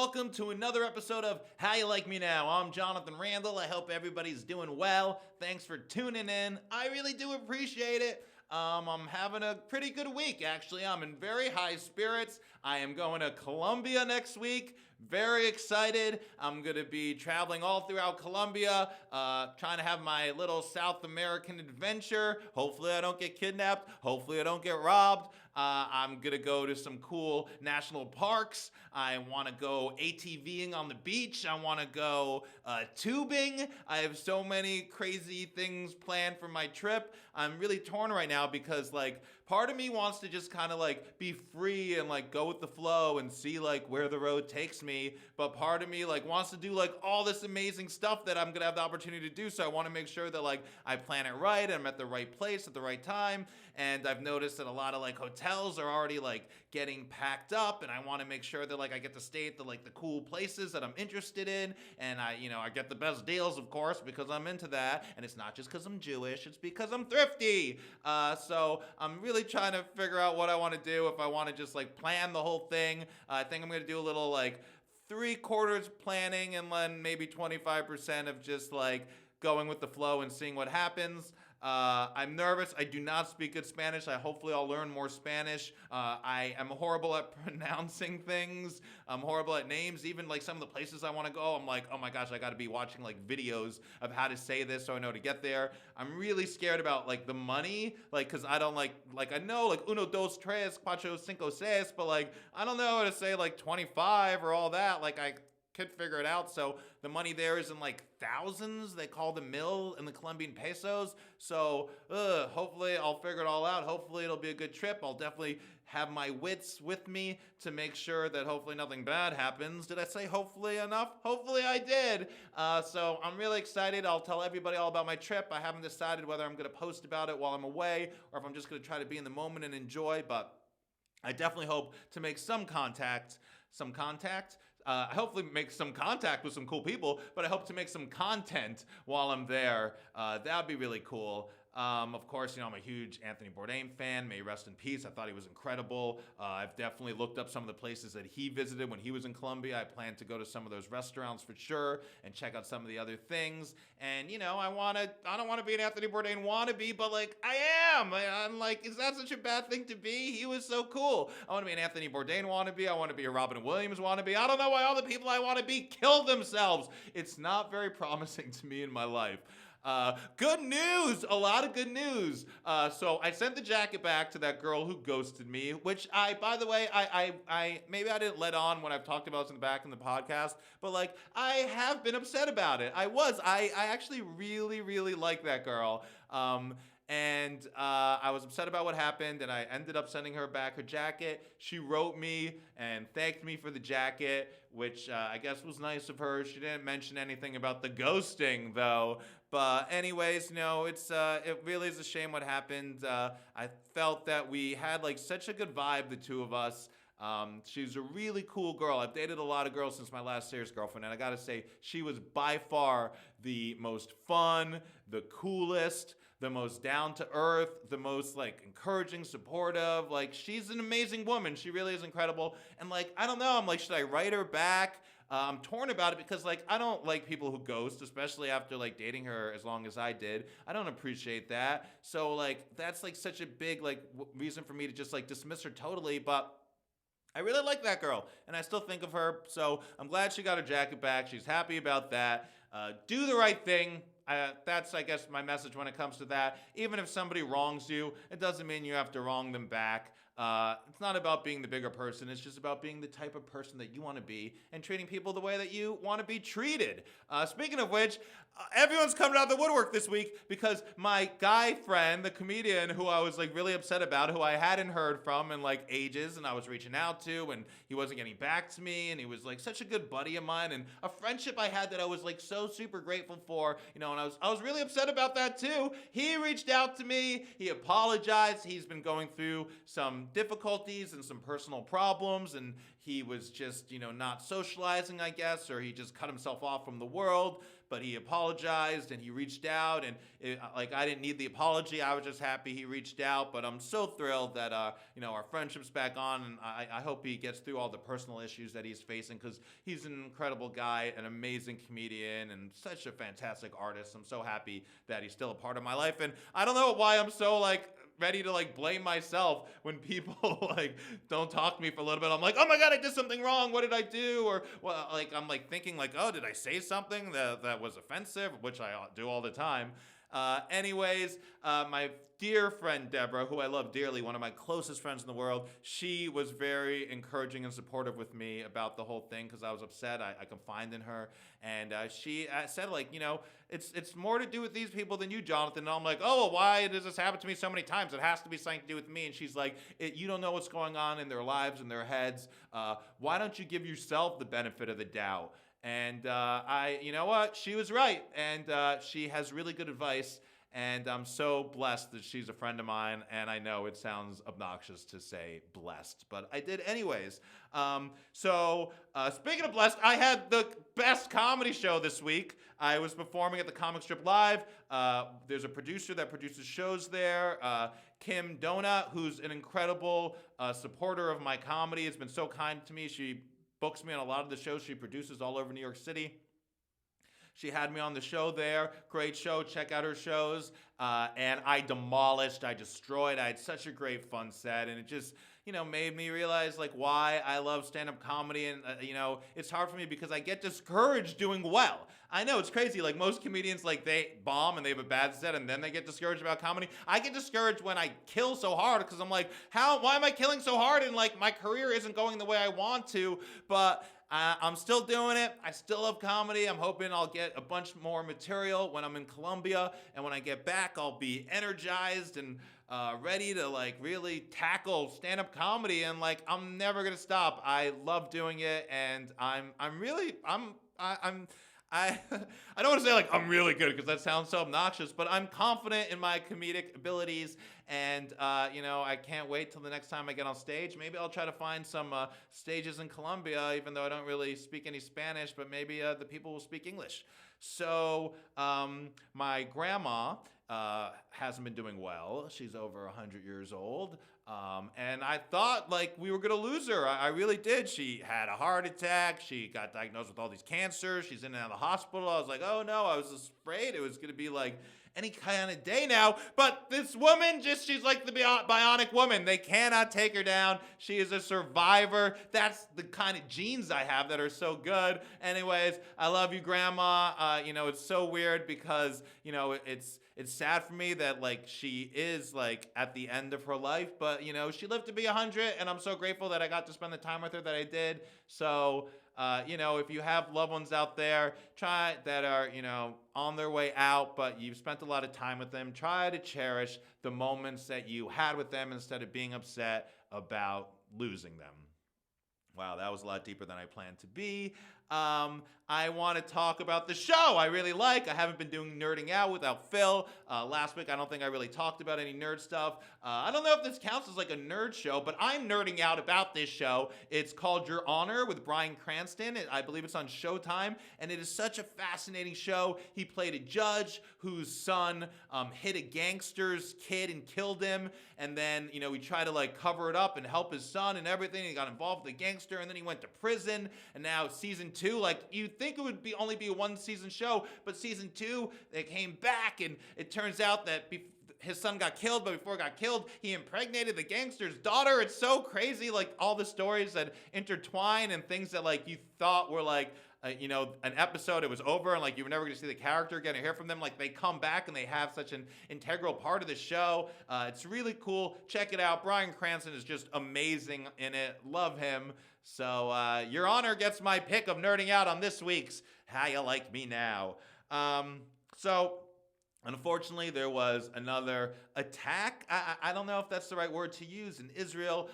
welcome to another episode of How You Like Me Now. I'm Jonathan Randall. I hope everybody's doing well. Thanks for tuning in. I really do appreciate it. I'm having a pretty good week, actually. I'm in very high spirits. I am going to Colombia next week. Very excited. I'm going to be traveling all throughout Colombia, trying to have my little South American adventure. Hopefully I don't get kidnapped. Hopefully I don't get robbed. I'm going to go to some cool national parks. I want to go ATVing on the beach. I want to go tubing. I have so many crazy things planned for my trip. I'm really torn right now because, like, part of me wants to just kind of, like, be free and, like, go with the flow and see, like, where the road takes me. But part of me, like, wants to do, like, all this amazing stuff that I'm going to have the opportunity to do. So I want to make sure that, like, I plan it right. I'm at the right place at the right time. And I've noticed that a lot of, like, hotels are already, like, getting packed up. And I want to make sure that, like, I get to stay at the, like, the cool places that I'm interested in. And I get the best deals, of course, because I'm into that. And it's not just because I'm Jewish. It's because I'm thrifty. So I'm really trying to figure out what I want to do. If I want to just, like, plan the whole thing. I think I'm going to do a little, like, 3/4 planning and then maybe 25% of just, like, going with the flow and seeing what happens. I'm nervous. I do not speak good Spanish. Hopefully I'll learn more Spanish. I am horrible at pronouncing things. I'm horrible at names. Even like some of the places I want to go, I'm like, oh my gosh, I got to be watching like videos of how to say this so I know to get there. I'm really scared about like the money, like because I don't like I know like uno, dos, tres, cuatro, cinco, seis, but like I don't know how to say like 25 or all that. Like I could figure it out. So the money there is in like thousands. They call the mil in the Colombian pesos. So hopefully I'll figure it all out. Hopefully it'll be a good trip. I'll definitely have my wits with me to make sure that hopefully nothing bad happens. Did I say hopefully enough? Hopefully I did. So I'm really excited. I'll tell everybody all about my trip. I haven't decided whether I'm going to post about it while I'm away or if I'm just going to try to be in the moment and enjoy, but I definitely hope to make some contact. I hopefully make some contact with some cool people, but I hope to make some content while I'm there. That'd be really cool. Of course, I'm a huge Anthony Bourdain fan. May he rest in peace. I thought he was incredible. I've definitely looked up some of the places that he visited when he was in Colombia. I plan to go to some of those restaurants for sure and check out some of the other things. And, I don't want to be an Anthony Bourdain wannabe, but like I am. I'm like, is that such a bad thing to be? He was so cool. I want to be an Anthony Bourdain wannabe. I want to be a Robin Williams wannabe. I don't know why all the people I want to be kill themselves. It's not very promising to me in my life. Good news! A lot of good news. So I sent the jacket back to that girl who ghosted me, which by the way, I maybe I didn't let on when I've talked about this in the back in the podcast, but like I have been upset about it. I actually really, really like that girl. And I was upset about what happened, and I ended up sending her back her jacket. She wrote me and thanked me for the jacket, which I guess was nice of her. She didn't mention anything about the ghosting, though. But anyways, it really is a shame what happened. I felt that we had like such a good vibe, the two of us. She's a really cool girl. I've dated a lot of girls since my last serious girlfriend, and I gotta say, she was by far the most fun, the coolest, the most down-to-earth, the most, like, encouraging, supportive. Like, she's an amazing woman. She really is incredible. And, like, I don't know. I'm like, should I write her back? I'm torn about it because, like, I don't like people who ghost, especially after, like, dating her as long as I did. I don't appreciate that. So, like, that's, like, such a big, like, reason for me to just, like, dismiss her totally. But I really like that girl, and I still think of her. So I'm glad she got her jacket back. She's happy about that. Do the right thing. That's, I guess, my message when it comes to that. Even if somebody wrongs you, it doesn't mean you have to wrong them back. It's not about being the bigger person. It's just about being the type of person that you want to be and treating people the way that you want to be treated. Speaking of which, everyone's coming out of the woodwork this week because my guy friend, the comedian who I was like really upset about, who I hadn't heard from in like ages and I was reaching out to, and he wasn't getting back to me, and he was like such a good buddy of mine and a friendship I had that I was like so super grateful for, and I was really upset about that too. He reached out to me. He apologized. He's been going through some difficulties and some personal problems, and he was just, not socializing, I guess, or he just cut himself off from the world. but he apologized and he reached out, and I didn't need the apology. I was just happy he reached out, but I'm so thrilled that our friendship's back on, and I hope he gets through all the personal issues that he's facing, because he's an incredible guy, an amazing comedian, and such a fantastic artist. I'm so happy that he's still a part of my life, and I don't know why I'm so ready to blame myself when people don't talk to me for a little bit. I'm like, oh my god, I did something wrong. What did I do? Or I'm thinking oh, did I say something that was offensive, which I do all the time. Anyways, my dear friend Deborah, who I love dearly, one of my closest friends in the world, she was very encouraging and supportive with me about the whole thing, because I was upset. I confided in her, and she said, it's more to do with these people than you, Jonathan. And I'm like, oh, well, why does this happen to me so many times? It has to be something to do with me. And she's like, you don't know what's going on in their lives, in their heads. Why don't you give yourself the benefit of the doubt? And you know what? She was right, and she has really good advice, and I'm so blessed that she's a friend of mine, and I know it sounds obnoxious to say blessed, but I did anyways. Speaking of blessed, I had the best comedy show this week. I was performing at the Comic Strip Live. There's a producer that produces shows there, Kim Dona, who's an incredible supporter of my comedy. Has been so kind to me. She books me on a lot of the shows she produces all over New York City. She had me on the show there. Great show. Check out her shows. And I demolished. I destroyed. I had such a great fun set. And it just, made me realize why I love stand-up comedy. And, it's hard for me because I get discouraged doing well. I know it's crazy. Most comedians, they bomb and they have a bad set and then they get discouraged about comedy. I get discouraged when I kill so hard because I'm like, why am I killing so hard? And my career isn't going the way I want to, but I'm still doing it. I still love comedy. I'm hoping I'll get a bunch more material when I'm in Colombia, and when I get back, I'll be energized and ready to really tackle stand-up comedy. And I'm never gonna stop. I love doing it, and I don't want to say I'm really good, because that sounds so obnoxious, but I'm confident in my comedic abilities, and I can't wait till the next time I get on stage. Maybe I'll try to find some stages in Colombia, even though I don't really speak any Spanish, but maybe the people will speak English. So my grandma hasn't been doing well. She's over 100 years old. And I thought we were gonna lose her. I really did. She had a heart attack. She got diagnosed with all these cancers. She's in and out of the hospital. I was like, oh no, I was afraid it was gonna be any kind of day now. But this woman, she's like the bionic woman. They cannot take her down. She is a survivor. That's the kind of genes I have that are so good. Anyways, I love you, Grandma. It's so weird because, it's sad for me that she is at the end of her life, but she lived to be 100, and I'm so grateful that I got to spend the time with her that I did. So if you have loved ones out there that are on their way out, but you've spent a lot of time with them, try to cherish the moments that you had with them instead of being upset about losing them. Wow, that was a lot deeper than I planned to be. I want to talk about the show I really like. I haven't been doing Nerding Out without Phil. Last week, I don't think I really talked about any nerd stuff. I don't know if this counts as a nerd show, but I'm nerding out about this show. It's called Your Honor with Bryan Cranston. I believe it's on Showtime, and it is such a fascinating show. He played a judge whose son hit a gangster's kid and killed him, and then, he tried to cover it up and help his son and everything. He got involved with the gangster, and then he went to prison, and now season 2, you'd think it would only be a one-season show, but season 2, they came back, and it turns out that his son got killed, but before he got killed, he impregnated the gangster's daughter. It's so crazy, all the stories that intertwine and things that you thought were an episode, it was over, and you were never going to see the character again or hear from them. They come back, and they have such an integral part of the show. It's really cool. Check it out. Bryan Cranston is just amazing in it. Love him. So Your Honor gets my pick of nerding out on this week's How You Like Me Now. Unfortunately, there was another attack. I don't know if that's the right word to use. In Israel,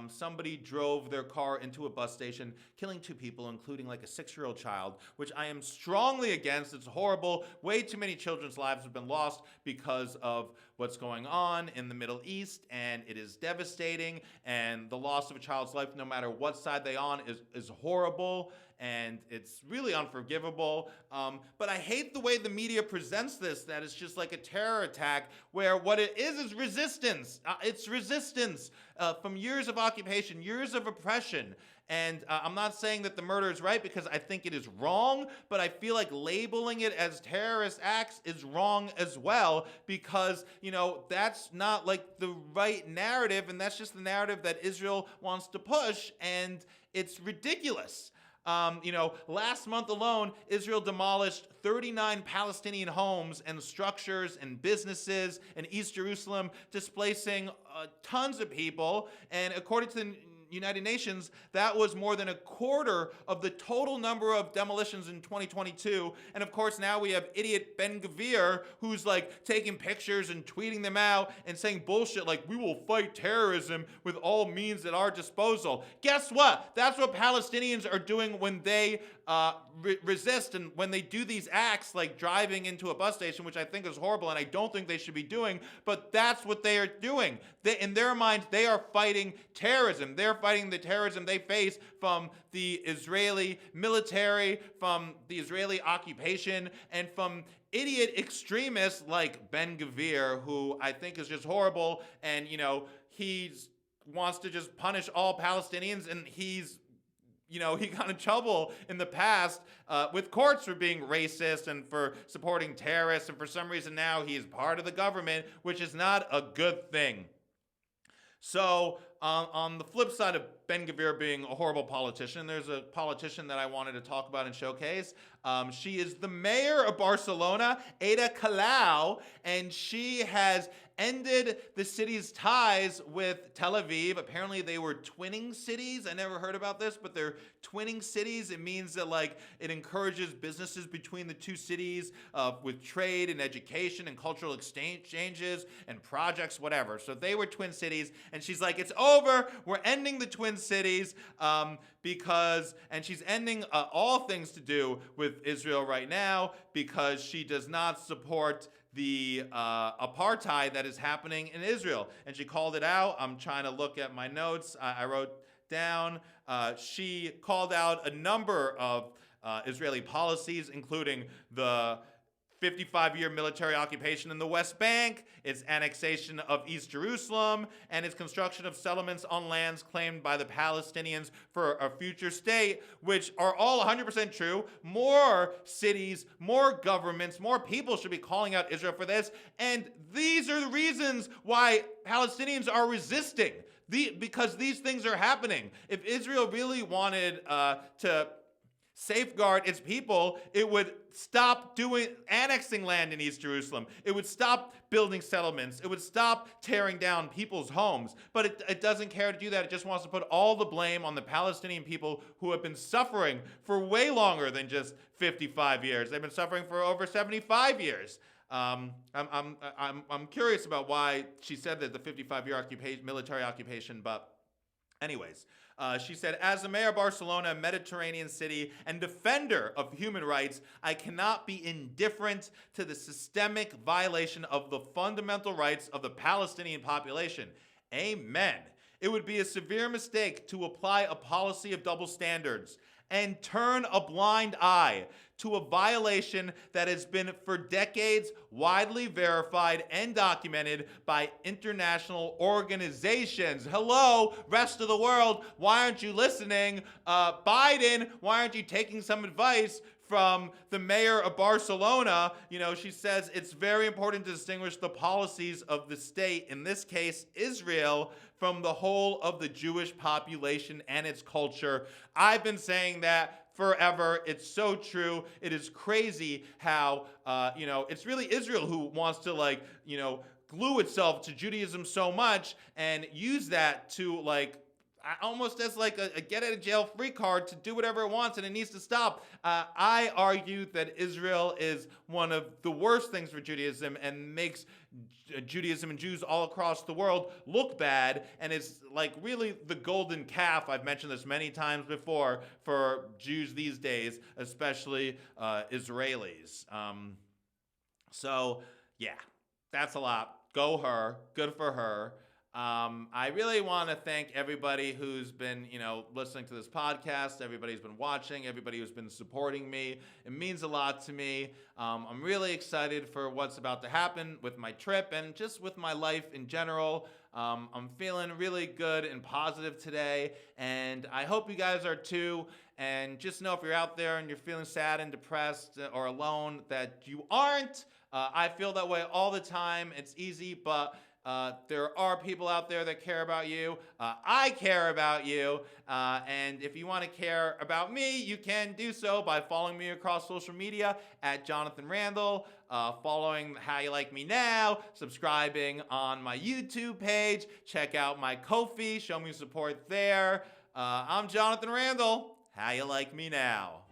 somebody drove their car into a bus station, killing 2 people, including a 6-year-old child, which I am strongly against. It's horrible. Way too many children's lives have been lost because of what's going on in the Middle East, and it is devastating, and the loss of a child's life, no matter what side they're on, is horrible, and it's really unforgivable. But I hate the way the media presents this, that it's just like a terror attack, where what it is resistance. It's resistance from years of occupation, years of oppression. And I'm not saying that the murder is right, because I think it is wrong, but I feel like labeling it as terrorist acts is wrong as well, because, that's not like the right narrative, and that's just the narrative that Israel wants to push, and it's ridiculous. Last month alone, Israel demolished 39 Palestinian homes and structures and businesses in East Jerusalem, displacing tons of people. And according to the United Nations, that was more than a quarter of the total number of demolitions in 2022. And of course, now we have idiot Ben-Gvir, who's like taking pictures and tweeting them out and saying bullshit like, we will fight terrorism with all means at our disposal. Guess what? That's what Palestinians are doing when they resist, and when they do these acts like driving into a bus station, which I think is horrible and I don't think they should be doing, but that's what they are doing. In their minds, they are fighting terrorism. They're fighting the terrorism they face from the Israeli military, from the Israeli occupation, and from idiot extremists like Ben-Gvir, who I think is just horrible, and he wants to just punish all Palestinians, and he got in trouble in the past with courts for being racist and for supporting terrorists, and for some reason now he's part of the government, which is not a good thing. So on the flip side of Ben-Gvir being a horrible politician, there's a politician that I wanted to talk about and showcase. She is the mayor of Barcelona, Ada Colau, and she has ended the city's ties with Tel Aviv. Apparently they were twinning cities. I never heard about this, but they're twinning cities. It means that it encourages businesses between the two cities with trade and education and cultural exchanges and projects, whatever. So they were twin cities, and she's like, it's over. We're ending the twin cities and she's ending all things to do with Israel right now, because she does not support the apartheid that is happening in Israel. And she called it out. I'm trying to look at my notes. I wrote down, she called out a number of Israeli policies, including the 55-year military occupation in the West Bank, its annexation of East Jerusalem, and its construction of settlements on lands claimed by the Palestinians for a future state, which are all 100% true. More cities, more governments, more people should be calling out Israel for this. And these are the reasons why Palestinians are resisting, because these things are happening. If Israel really wanted to safeguard its people, it would stop annexing land in East Jerusalem. It would stop building settlements. It would stop tearing down people's homes. But it doesn't care to do that. It just wants to put all the blame on the Palestinian people, who have been suffering for way longer than just 55 years. They've been suffering for over 75 years. I'm curious about why she said that the 55-year military occupation, but anyways. She said, as the mayor of Barcelona, a Mediterranean city and defender of human rights, I cannot be indifferent to the systemic violation of the fundamental rights of the Palestinian population. Amen. It would be a severe mistake to apply a policy of double standards and turn a blind eye to a violation that has been for decades widely verified and documented by international organizations. Hello, rest of the world, why aren't you listening? Biden, why aren't you taking some advice from the mayor of Barcelona? She says it's very important to distinguish the policies of the state, in this case, Israel, from the whole of the Jewish population and its culture. I've been saying that forever. It's so true. It is crazy how, it's really Israel who wants to glue itself to Judaism so much and use that to almost as a get out of jail free card to do whatever it wants, and it needs to stop. I argue that Israel is one of the worst things for Judaism and makes Judaism and Jews all across the world look bad, and it's really the golden calf. I've mentioned this many times before for Jews these days, especially Israelis. So yeah, that's a lot. Go her. Good for her. I really want to thank everybody who's been, listening to this podcast, everybody who's been watching, everybody who's been supporting me. It means a lot to me. I'm really excited for what's about to happen with my trip and just with my life in general. I'm feeling really good and positive today, and I hope you guys are too. And just know if you're out there and you're feeling sad and depressed or alone, that you aren't. I feel that way all the time. It's easy, but there are people out there that care about you. I care about you. And if you want to care about me, you can do so by following me across social media at Jonathan Randall, following How You Like Me Now, subscribing on my YouTube page. Check out my Ko-fi. Show me support there. I'm Jonathan Randall. How You Like Me Now.